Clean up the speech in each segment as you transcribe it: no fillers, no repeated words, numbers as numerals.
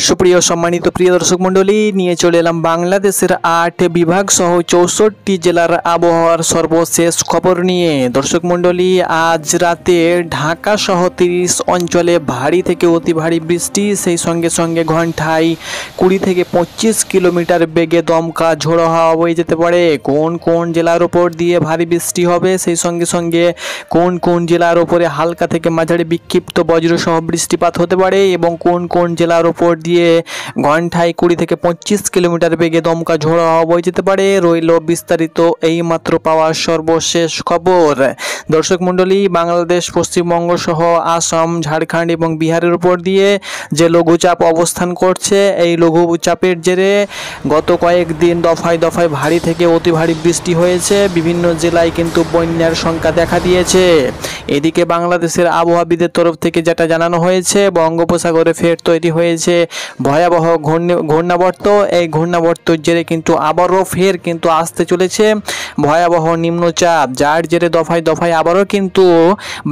সুপ্রিয় সম্মানিত প্রিয় দর্শক মণ্ডলী, নিয়ে চলে এলাম বাংলাদেশের 8 বিভাগ সহ 64 জেলার আবহাওয়ার সর্বশেষ খবর নিয়ে। দর্শক মণ্ডলী, আজ রাতে ঢাকা সহ 30 অঞ্চলে ভারী থেকে অতি ভারী বৃষ্টি, সেই সঙ্গে সঙ্গে ঘন্টায় 20 থেকে 25 কিলোমিটার বেগে দমকা ঝোড়ো হাওয়া বয়ে যেতে পারে। কোন কোন জেলার উপর দিয়ে ভারী বৃষ্টি হবে, সেই সঙ্গে সঙ্গে কোন কোন জেলার উপরে হালকা থেকে মাঝারি বিক্ষিপ্ত বজ্রসহ বৃষ্টিপাত হতে পারে এবং কোন কোন জেলার উপর দিয়ে ঘন্টায় 20 থেকে 25 কিলোমিটার বেগে দমকা ঝোড়ো হাওয়া বয়ে যেতে পারে, রইল বিস্তারিত এই মাত্র পাওয়া সর্বশেষ খবর। দর্শক মণ্ডলী, বাংলাদেশ, পশ্চিমবঙ্গ সহ আসাম, ঝাড়খণ্ড এবং বিহারের উপর দিয়ে যে লঘুচাপ অবস্থান করছে, এই লঘুচাপের জেরে গত কয়েকদিন দফায় দফায় ভারী থেকে অতি ভারী বৃষ্টি হয়েছে। বিভিন্ন জেলায় কিন্তু বন্যার শঙ্কা দেখা দিয়েছে। এদিকে বাংলাদেশের আবহাওয়াবিদের তরফ থেকে যেটা জানানো হয়েছে, বঙ্গোপসাগরে ফের তৈরি হয়েছে ভয়াবহ ঘূর্ণাবর্ত। এই ঘূর্ণাবর্তের জেরে কিন্তু আবারও ফের কিন্তু আসতে চলেছে ভয়াবহ নিম্নচাপ, যার জেরে দফায় দফায় আবারও কিন্তু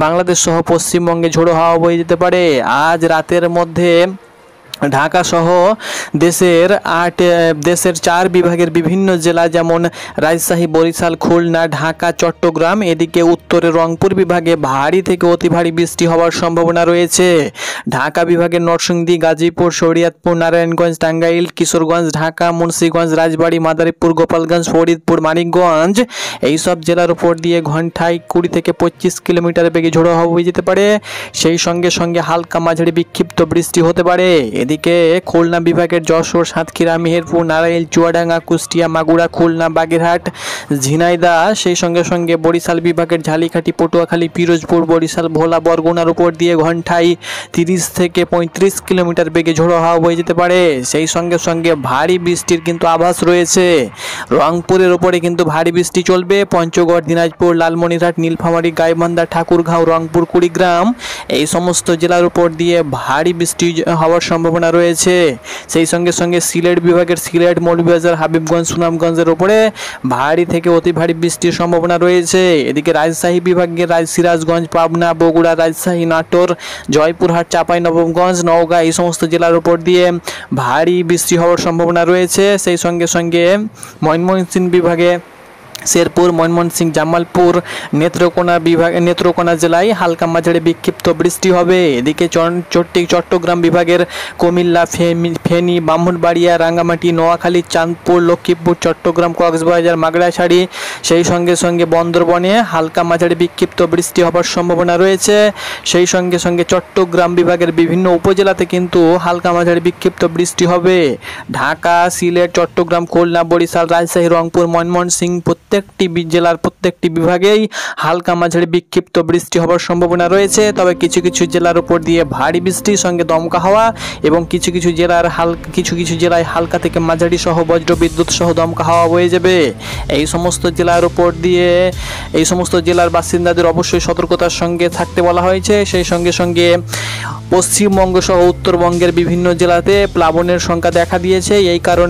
বাংলাদেশ সহ পশ্চিমবঙ্গে ঝোড়ো হাওয়া বয়ে যেতে পারে। আজ রাতের মধ্যে ঢাকা সহ দেশের 4 বিভাগের বিভিন্ন জেলা যেমন রাজশাহী, বরিশাল, খুলনা, ঢাকা, চট্টগ্রাম, এদিকে উত্তরে রংপুর বিভাগে ভারী থেকে অতি ভারী বৃষ্টি হওয়ার সম্ভাবনা রয়েছে। ঢাকা বিভাগের নরসিংদী, গাজীপুর, শরীয়তপুর, নারায়ণগঞ্জ, টাঙ্গাইল, কিশোরগঞ্জ, ঢাকা, মুন্সিগঞ্জ, রাজবাড়ী, মাদারীপুর, গোপালগঞ্জ, ফরিদপুর, মানিকগঞ্জ, এইসব জেলার উপর দিয়ে ঘন্টায় 20 থেকে 25 কিলোমিটার বেগে ঝোড়ো হাওয়া বয়ে যেতে পারে। সেই সঙ্গে সঙ্গে হালকা মাঝারি বিক্ষিপ্ত বৃষ্টি হতে পারে। এদিকে খুলনা বিভাগের যশোর, সাতক্ষীরা, মেহেরপুর, নারাইল, চুয়াডাঙ্গা, কুষ্টিয়া, মাগুরা, খুলনা, বাগেরহাট, ঝিনাইদহ, সেই সঙ্গে সঙ্গে বরিশাল বিভাগের ঝালিকাঠি, পটুয়াখালী, পিরোজপুর, বরিশাল, ভোলা, বরগুনার উপর দিয়ে ঘন্টায় 30 থেকে 35 কিলোমিটার বেগে ঝোড়ো হাওয়া বয়ে যেতে পারে। সেই সঙ্গে সঙ্গে ভারী বৃষ্টির কিন্তু আভাস রয়েছে। রংপুরের উপরে কিন্তু ভারী বৃষ্টি চলবে। পঞ্চগড়, দিনাজপুর, লালমনিরহাট, নীলফামারী, গাইবান্ধা, ঠাকুরগাঁও, রংপুর, কুড়িগ্রাম, এই সমস্ত জেলার উপর দিয়ে ভারী বৃষ্টি হওয়ার সম্ভাবনা রয়েছে। সেই সঙ্গে সঙ্গে সিলেট বিভাগের সিলেট, মৌলভীবাজার, হাবিবগঞ্জ, সুনামগঞ্জের উপরে ভারী থেকে অতি ভারী বৃষ্টির সম্ভাবনা রয়েছে। এদিকে রাজশাহী বিভাগের সিরাজগঞ্জ, পাবনা, বগুড়া, রাজশাহী, নাটোর, জয়পুরহাট, চাঁপাইনবাবগঞ্জ, নওগাঁ, এই সমস্ত জেলার উপর দিয়ে ভারী বৃষ্টি হওয়ার সম্ভাবনা রয়েছে। সেই সঙ্গে সঙ্গে ময়মনসিংহ বিভাগে শেরপুর, ময়মনসিংহ, জামালপুর, নেত্রকোনা জেলায় হালকা মাঝারি বিক্ষিপ্ত বৃষ্টি হবে। এদিকে চট্টগ্রাম বিভাগের কুমিল্লা, ফেনী, ব্রাহ্মণবাড়িয়া, রাঙ্গামাটি, নোয়াখালী, চাঁদপুর, লক্ষ্মীপুর, চট্টগ্রাম, কক্সবাজার, মাগড়াছড়ি, সেই সঙ্গে সঙ্গে বন্দরবনে হালকা মাঝারি বিক্ষিপ্ত বৃষ্টি হবার সম্ভাবনা রয়েছে। সেই সঙ্গে সঙ্গে চট্টগ্রাম বিভাগের বিভিন্ন উপজেলাতে কিন্তু হালকা মাঝারি বিক্ষিপ্ত বৃষ্টি হবে। ঢাকা, সিলেট, চট্টগ্রাম, খুলনা, বরিশাল, রাজশাহী, রংপুর, ময়মনসিংহ, প্রত্যেকটি জেলার প্রত্যেকটি বিভাগেই হালকা মাঝারি বিক্ষিপ্ত বৃষ্টি হওয়ার সম্ভাবনা রয়েছে। তবে কিছু কিছু জেলার উপর দিয়ে ভারী বৃষ্টির সঙ্গে দমকা হাওয়া এবং কিছু কিছু জেলায় হালকা থেকে মাঝারি সহ বজ্র বিদ্যুৎ সহ দমকা হাওয়া বয়ে যাবে। এই সমস্ত জেলার উপর দিয়ে এই সমস্ত জেলার বাসিন্দাদের অবশ্যই সতর্কতার সঙ্গে থাকতে বলা হয়েছে। সেই সঙ্গে সঙ্গে পশ্চিমবঙ্গ সহ উত্তরবঙ্গের বিভিন্ন জেলাতে প্লাবনের সংখ্যা দেখা দিয়েছে। এই কারণে